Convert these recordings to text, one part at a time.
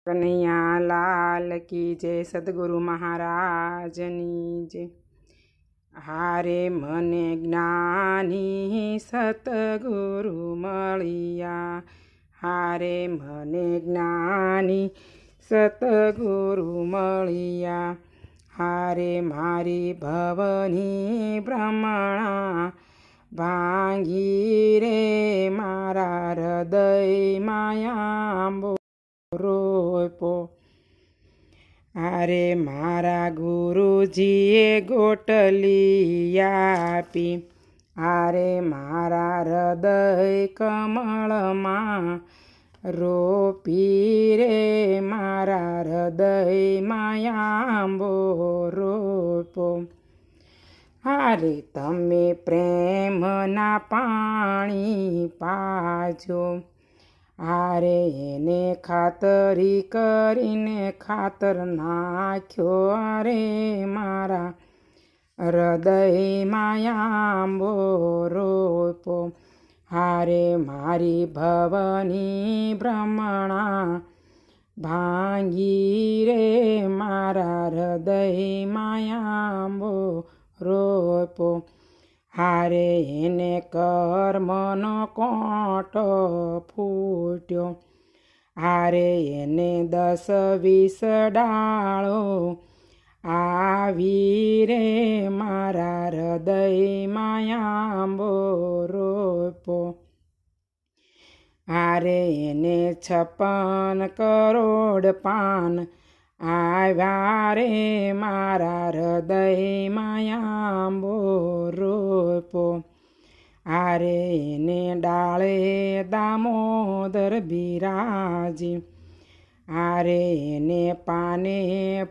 કનૈયા લાલ કી જય, સદગુરુ મહારાજની જય। હારે મને જ્ઞાની સતગુરુ મળ્યા, હારે મને જ્ઞાની સતગુરુ મળ્યા, હારે મારી ભવની ભ્રમણા ભાંગી રે, મારા હૃદયમાં આંબો રોપ્યો। હારે મારા ગુરુજીએ ગોટલી આપી, હારે મારા હૃદય કમળમાં રોપી રે, મારા હૃદયમાં આંબો રોપ્યો। હારે તમે પ્રેમના પાણી પાજો, હારે એને ખાતરી કરીને ખાતર નાખ્યો, હારે મારા હૃદયમાં આંબો રોપ્યો। હારે મારી ભવની ભ્રમણા ભાંગી રે, મારા હૃદયમાં આંબો રોપ્યો। હારે એને કર્મનો કોટો ફૂટ્યો, હારે એને 10-20 ડાળો આવી રે, મારા હૃદયમાં આંબો રોપ્યો। હારે એને 56 કરોડ પાન આવ્યા રે, મારા હૃદયમાં આંબો રોપ્યો। હારે એને ડાળે દામોદર બિરાજી, હારે એને પાને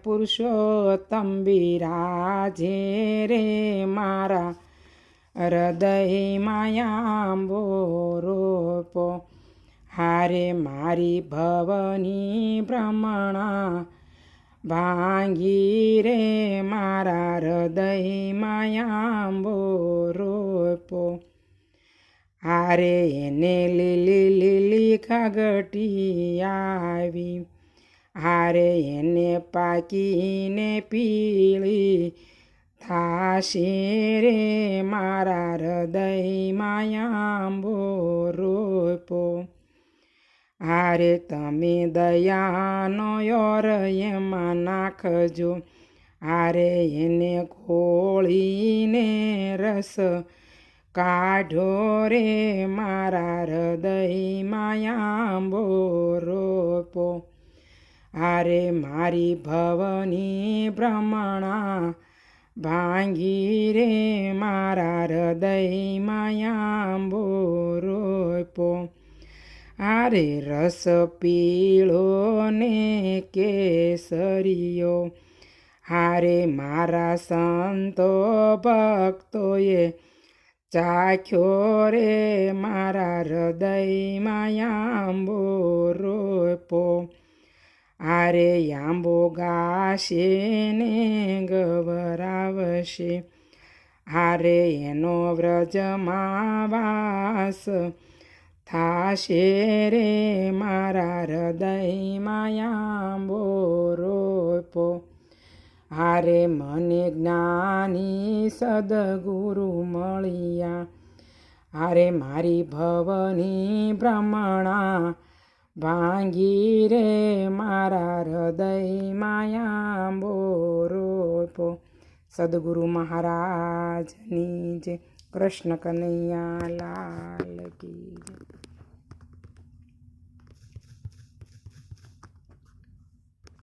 પુરુષોત્તમ બિરાજે રે, મારા હૃદયમાં આંબો રોપ્યો। હારે મારી ભવની ભ્રમણા ભાંગી રે, મારા હૃદયમાં આંબો રોપ્યો। હારે એને લીલી લીલી ઘાઘટી આવી, હારે એને પાકીને પીળી થાશે રે, મારા હૃદયમાં આંબો રોપ્યો। હારે તમે દયાનો યોર એમાં નાખજો, હારે એને ઘોળીને રસ કાઢો રે, મારા હૃદયમાં આંબો રોપ્યો। હારે મારી ભવની ભ્રમણા ભાંગી રે, મારા હૃદયમાં આંબો રોપ્યો। હારે રસ પીળો ને કેસરીયો, હારે મારા સંતો ભક્તોએ ચાખ્યો રે, મારા હૃદયમાં આંબો રોપ્યો। હારે આંબો ગાશે ને ગવરાવશે, હારે એનો વ્રજમાં વાસ થાશે રે, મારા હૃદયમાં આંબો રોપ્યો। હારે મને જ્ઞાની સદગુરુ મળ્યા, હારે મારી ભવની ભ્રમણા ભાંગી રે, મારા હૃદયમાં આંબો રોપ્યો। સદગુરુ મહારાજની જય। કૃષ્ણ કનૈયા લાલ કી જય।